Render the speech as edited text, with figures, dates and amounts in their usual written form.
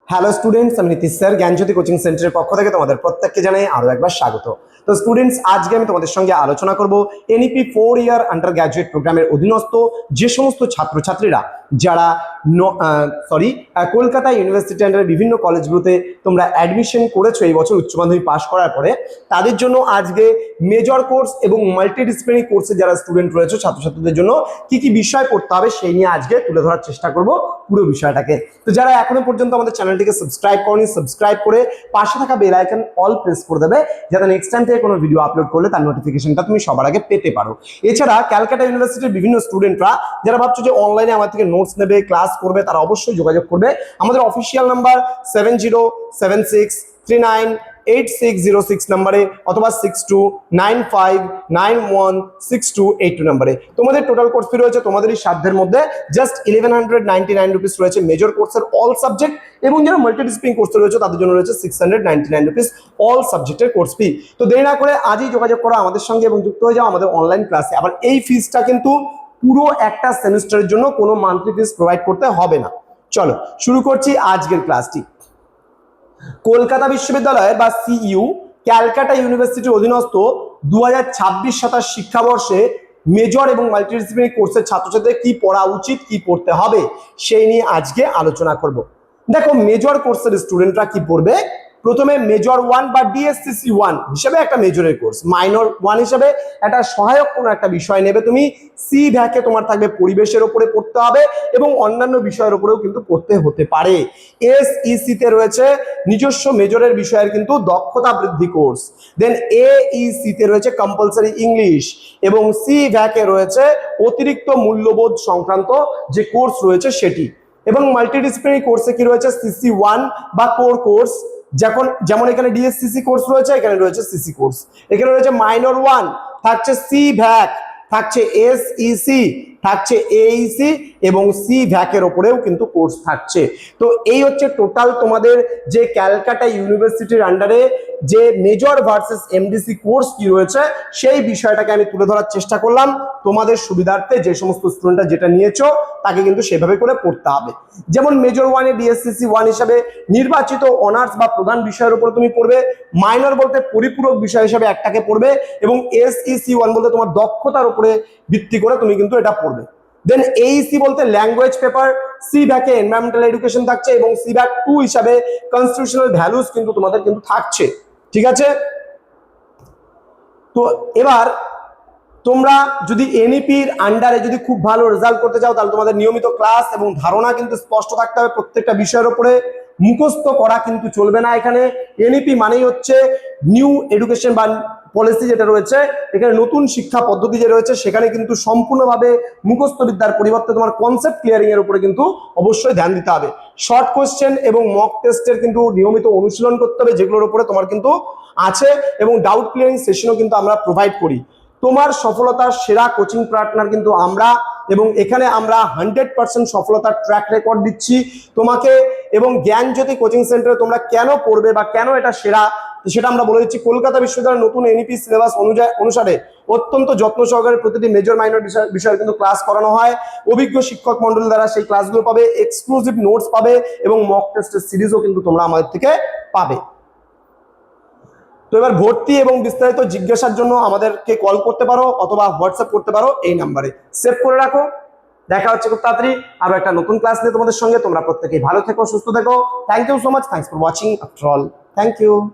Hello students, আমি Nitish sir জ্ঞানজ্যোতি coaching সেন্টারের পক্ষ থেকে তোমাদের প্রত্যেককে জানাই আরো একবার স্বাগত। তো স্টুডেন্টস, আজকে আমি তোমাদের সঙ্গে আলোচনা করব এনইপি 4 ইয়ার আন্ডার গ্র্যাজুয়েট প্রোগ্রামের অধীনস্থ যে সমস্ত ছাত্রছাত্রীরা যারা কলকাতা ইউনিভার্সিটি আন্ডারে বিভিন্ন কলেজগুলোতে তোমরা অ্যাডমিশন করেছো এই বছর উচ্চ মাধ্যমিক পাস করার পরে, তাদের জন্য আজকে মেজর কোর্স এবং মাল্টিডিসিপ্লিনারি কোর্সে যারা স্টুডেন্ট রয়েছে ছাত্রছাত্রীদের জন্য কি কি বিষয় পড়তে হবে সেই নিয়ে আজকে তুলে ধরার চেষ্টা করব পুরো বিষয়টাকে। তো যারা এখনো পর্যন্ত আমাদের চ্যানেলটিকে সাবস্ক্রাইব করনি, সাবস্ক্রাইব করে পাশে থাকা বেল আইকন অল প্রেস করে দেবে, যাতে নেক্সট টাইম থেকে কোনো ভিডিও আপলোড করলে তার নোটিফিকেশনটা তুমি সবার আগে পেতে পারো। এছাড়া ক্যালকাটা ইউনিভার্সিটির বিভিন্ন স্টুডেন্টরা যারা ভাবছো যে অনলাইনে আমার থেকে নোটস নেবে, ক্লাস করবে, তারা অবশ্যই যোগাযোগ করবে। আমাদের অফিসিয়াল নাম্বার 7076398606 নম্বরে অথবা 6295916282 নম্বরে। তোমাদের টোটাল কোর্স ফি রয়েছে তোমাদেরই সাধ্যের মধ্যে জাস্ট 1199 রুপিস রয়েছে মেজর কোর্সের অল সাবজেক্ট, এবং যারা মাল্টিডিসিপ্লিন কোর্সে রয়েছে তাদের জন্য রয়েছে 699 রুপিস অল সাবজেক্টের কোর্স ফি। তো দেরি না করে আজই যোগাযোগ করো আমাদের সঙ্গে এবং যুক্ত হয়ে যাও আমাদের অনলাইন ক্লাসে। আবার এই ফিসটা কিন্তু পুরো একটা সেমিস্টারের জন্য, কোনো মান্থলি ফিস প্রোভাইড করতে হবে না। চলো শুরু করছি আজকের ক্লাসটি। কলকাতা বিশ্ববিদ্যালয় বা সিইউ ক্যালকাটা ইউনিভার্সিটির অধীনস্থ 2026-27 শিক্ষাবর্ষে মেজর এবং মাল্টিডিসিপ্লিনারি কোর্সের ছাত্রছাত্রীদের কি পড়া উচিত, কি পড়তে হবে সেই নিয়ে আজকে আলোচনা করব। দেখো, মেজর কোর্সের স্টুডেন্টরা কি পড়বে। প্রথমে মেজর 1 বা ডিএসসিসি 1 হিসেবে একটা মেজরের কোর্স, মাইনর 1 হিসেবে একটা সহায়ক কোনো একটা বিষয় নেবে তুমি। সি ভ্যাকে তোমার থাকবে পরিবেশের উপরে পড়তে হবে এবং অন্যান্য বিষয়ের উপরেও কিন্তু পড়তে হতে পারে। এসইসি তে রয়েছে নিজস্ব মেজরের বিষয়ের কিন্তু দক্ষতা বৃদ্ধি কোর্স। দেন এইসি তে রয়েছে কম্পালসারি ইংলিশ, এবং সি ভ্যাকে রয়েছে অতিরিক্ত মূল্যবোধ সংক্রান্ত যে কোর্স রয়েছে সেটি। এবং মাল্টিডিসিপ্লিনারি কোর্সে কি রয়েছে, সিসি 1 বা কোর কোর্স, যেমন এখানে ডিএসসিসি কোর্স রয়েছে, এখানে রয়েছে সিসি কোর্স। এখানে রয়েছে মাইনর 1, থাকছে সি ভ্যাক, থাকছে এসইসি, থাকছে এইসি এবং সি ভ্যাকের ওপরেও কিন্তু কোর্স থাকছে। তো এই হচ্ছে টোটাল তোমাদের যে ক্যালকাটা ইউনিভার্সিটির আন্ডারে যে মেজর ভার্সেস এমডিসি কোর্স কি রয়েছে সেই বিষয়টাকে আমি তুলে ধরার চেষ্টা করলাম তোমাদের সুবিধার্থে। যে সমস্ত স্টুডেন্টরা যেটা নিয়েছো তাকে কিন্তু সেভাবে করে পড়তে হবে। যেমন মেজর 1 এ ডিএসসিসি 1 হিসাবে নির্বাচিত অনার্স বা প্রধান বিষয়ের উপরে তুমি পড়বে, মাইনর বলতে পরিপূরক বিষয় হিসেবে একটাকে পড়বে, এবং এসইসি 1 বলতে তোমার দক্ষতার উপরে ভিত্তি করে তুমি কিন্তু এটা পড়বে। দেন এইসি বলতে ল্যাঙ্গুয়েজ পেপার, সি ভ্যাকে এনভায়রনমেন্টাল এডুকেশন থাকছে, এবং সি ভ্যাক 2 হিসাবে কনস্টিটিউশনাল ভ্যালুস কিন্তু তোমাদের কিন্তু থাকছে। ঠিক আছে, তো এবার তোমরা যদি এনইপির আন্ডারে যদি খুব ভালো রেজাল্ট করতে চাও তাহলে তোমাদের নিয়মিত ক্লাস এবং ধারণা কিন্তু স্পষ্ট থাকতে হবে প্রত্যেকটা বিষয়ের উপরে। মুখস্থ করা কিন্তু চলবে না এখানে। এনইপি মানেই হচ্ছে নিউ এডুকেশন বা পলিসি যেটা রয়েছে, এখানে নতুন শিক্ষা পদ্ধতি যে রয়েছে সেখানে কিন্তু সম্পূর্ণভাবে মুখস্থ বিদ্যার পরিবর্তে তোমার কনসেপ্ট ক্লিয়ারিং এর উপরে কিন্তু অবশ্যই ধ্যান দিতে হবে। শর্ট কোশ্চেন এবং মক টেস্টের কিন্তু নিয়মিত অনুশীলন করতে হবে, যেগুলোর উপরে তোমার কিন্তু আছে, এবং ডাউট ক্লিয়ারিং সেশনও কিন্তু আমরা প্রোভাইড করি। তোমার সফলতার সেরা কোচিং পার্টনার কিন্তু আমরা, এবং এখানে আমরা 100% সফলতার ট্র্যাক রেকর্ড দিচ্ছি তোমাকে। এবং জ্ঞানজ্যোতি কোচিং সেন্টারে তোমরা কেন পড়বে বা কেন এটা সেরা সেটা আমরা বলে দিচ্ছি। কলকাতা বিশ্ববিদ্যালয়ের নতুন এনইপি সিলেবাস অনুসারে অত্যন্ত যত্ন সহকারে প্রতিটি মেজর মাইনর বিষয়ে কিন্তু ক্লাস করানো হয়। অভিজ্ঞ শিক্ষক মন্ডল দ্বারা সেই ক্লাসগুলো পাবে, এক্সক্লুসিভ নোটস পাবে, এবং মক টেস্টের সিরিজও কিন্তু তোমরা আমাদের থেকে পাবে। তো এবার ভর্তি এবং বিস্তারিত জিজ্ঞাসার জন্য আমাদেরকে কল করতে পারো অথবা হোয়াটসঅ্যাপ করতে পারো এই নাম্বারে। সেভ করে রাখো। দেখা হচ্ছে খুব তাড়াতাড়ি আরো একটা নতুন ক্লাস নিয়ে তোমাদের সঙ্গে। তোমরা প্রত্যেকেই ভালো থেকো, সুস্থ থেকো। Thank you so much. Thanks for watching after all. Thank you.